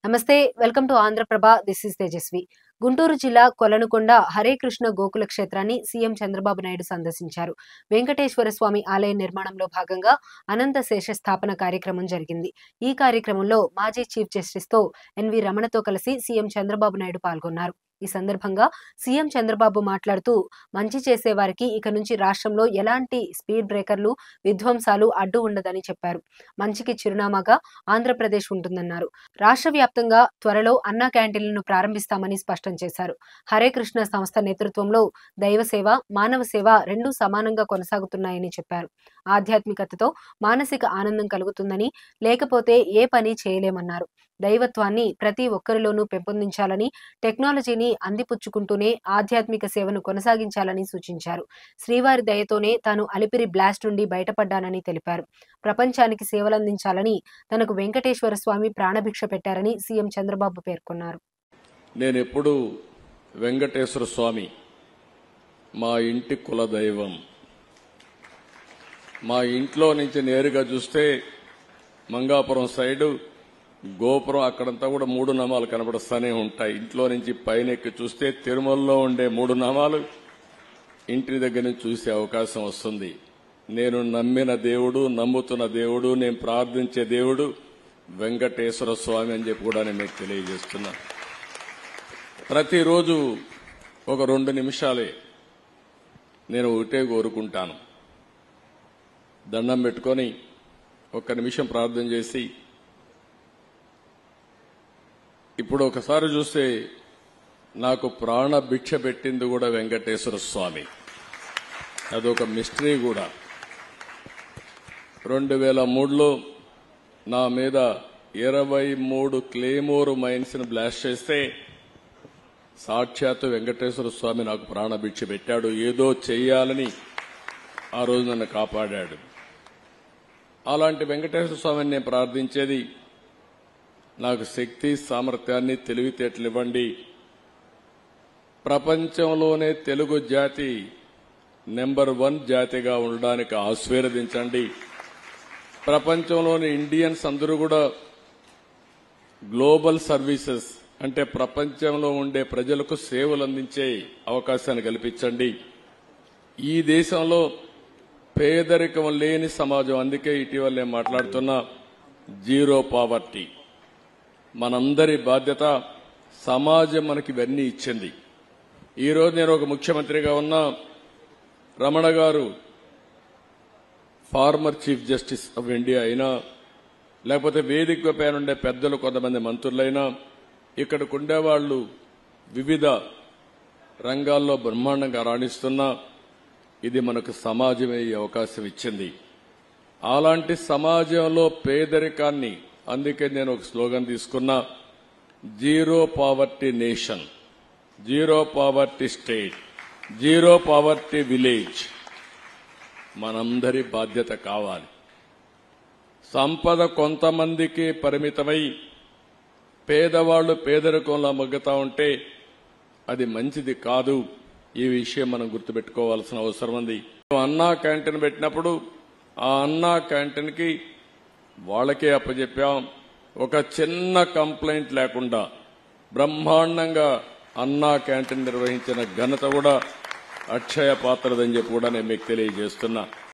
నమస్తే, welcome to Andhraprabha. This is Tejaswi. Guntur జిల్లా కొలనుకొండ హరే కృష్ణ గోకుల క్షేత్రాన్ని సీఎం చంద్రబాబు నాయుడు సందర్శించారు. వెంకటేశ్వర స్వామి ఆలయ నిర్మాణంలో భాగంగా అనంత శేష స్థాపన కార్యక్రమం జరిగింది. ఈ కార్యక్రమంలో మాజీ చీఫ్ జస్టిస్ తో ఎన్వి రమణతో కలిసి సీఎం చంద్రబాబు నాయుడు పాల్గొన్నారు. ఈ సందర్భంగా సీఎం చంద్రబాబు మాట్లాడుతూ, మంచి చేసేవారికి ఇక నుంచి రాష్ట్రంలో ఎలాంటి స్పీడ్ బ్రేకర్లు, విధ్వంసాలు అడ్డు ఉండదని చెప్పారు. మంచికి చిరునామాగా ఆంధ్రప్రదేశ్ ఉంటుందన్నారు. రాష్ట్ర వ్యాప్తంగా త్వరలో అన్నా క్యాంటీన్లను ప్రారంభిస్తామని స్పష్టం చేశారు. హరే కృష్ణ సంస్థ నేతృత్వంలో దైవ సేవ, మానవ సేవ రెండూ సమానంగా కొనసాగుతున్నాయని చెప్పారు. ఆధ్యాత్మికతతో మానసిక ఆనందం కలుగుతుందని, లేకపోతే ఏ పని చేయలేమన్నారు. దైవత్వాన్ని ప్రతి ఒక్కరిలోనూ పెంపొందించాలని, టెక్నాలజీని అందిపుచ్చుకుంటూనే ఆధ్యాత్మిక సేవను కొనసాగించాలని సూచించారు. శ్రీవారి దయతోనే తాను అలిపిరి బ్లాస్ట్ నుండి బయటపడ్డానని తెలిపారు. ప్రపంచానికి సేవలందించాలని తనకు వెంకటేశ్వర స్వామి ప్రాణభిక్ష పెట్టారని సీఎం చంద్రబాబు పేర్కొన్నారు. నేనెప్పుడు వెంకటేశ్వర స్వామి మా ఇంటి కులదైవం. మా ఇంట్లో నుంచి నేరుగా చూస్తే మంగాపురం సైడు గోపురం అక్కడంతా కూడా 3 నామాలు కనబడుస్తూనే ఉంటాయి. ఇంట్లో నుంచి పైన ఎక్కి చూస్తే తిరుమలలో ఉండే 3 నామాలు ఇంటి దగ్గర నుంచి చూసే అవకాశం వస్తుంది. నేను నమ్మిన దేవుడు, నమ్ముతున్న దేవుడు, నేను ప్రార్థించే దేవుడు వెంకటేశ్వర స్వామి అని చెప్పి కూడా నేను మీకు తెలియజేస్తున్నా. ప్రతిరోజు ఒక 2 నిమిషాలే నేను ఒకటే కోరుకుంటాను. దండం పెట్టుకొని 1 నిమిషం ప్రార్థన చేసి, ఇప్పుడు ఒకసారి చూస్తే నాకు ప్రాణ భిక్ష పెట్టింది కూడా వెంకటేశ్వర స్వామి. అదొక మిస్టరీ కూడా. 2003లో నా మీద 23 క్లేమోర్ మైన్స్ ని బ్లాస్ట్ చేస్తే సాక్షాత్తు వెంకటేశ్వర స్వామి నాకు ప్రాణ భిక్ష పెట్టాడు. ఏదో చెయ్యాలని ఆ రోజు నన్ను కాపాడాడు. అలాంటి వెంకటేశ్వర స్వామిని నేను ప్రార్థించేది, నాకు శక్తి, సామర్థ్యాన్ని, తెలివితేటలు ఇవ్వండి. ప్రపంచంలోనే తెలుగు జాతి నెంబర్ 1 జాతిగా ఉండడానికి ఆశీర్వదించండి. ప్రపంచంలోని ఇండియన్స్ అందరూ కూడా గ్లోబల్ సర్వీసెస్ అంటే ప్రపంచంలో ఉండే ప్రజలకు సేవలు అందించే అవకాశాన్ని కల్పించండి. ఈ దేశంలో పేదరికం లేని సమాజం. అందుకే ఇటీవల నేను మాట్లాడుతున్నా జీరో పావర్టీ. మనందరి బాధ్యత. సమాజం మనకి ఇవన్నీ ఇచ్చింది. ఈరోజు నేను ఒక ముఖ్యమంత్రిగా ఉన్నా, రమణ గారు former chief justice of India అయినా, లేకపోతే వేదిక పైన ఉండే పెద్దలు కొంతమంది మంత్రులైనా, ఇక్కడికి ఉండేవాళ్లు వివిధ రంగాల్లో బ్రహ్మాండంగా రాణిస్తున్నా, ఇది మనకు సమాజమే ఈ అవకాశం ఇచ్చింది. అలాంటి సమాజంలో పేదరికాన్ని, అందుకే నేను ఒక స్లోగన్ తీసుకున్నా, zero poverty nation, zero poverty state, zero poverty village మనందరి బాధ్యత కావాలి. సంపద కొంతమందికి పరిమితమై పేదవాళ్లు పేదరికంలో మగ్గుతా ఉంటే అది మంచిది కాదు. ఈ విషయం మనం గుర్తుపెట్టుకోవాల్సిన అవసరం ఉంది. అన్నా క్యాంటీన్ పెట్టినప్పుడు ఆ అన్నా క్యాంటీన్ కి వాళ్ళకే అప్పచెప్పాం. ఒక చిన్న కంప్లైంట్ లేకుండా బ్రహ్మాండంగా అన్నా క్యాంటీన్ నిర్వహించిన ఘనత కూడా అక్షయ పాత్రదని చెప్పి కూడా నేను మీకు తెలియజేస్తున్నా.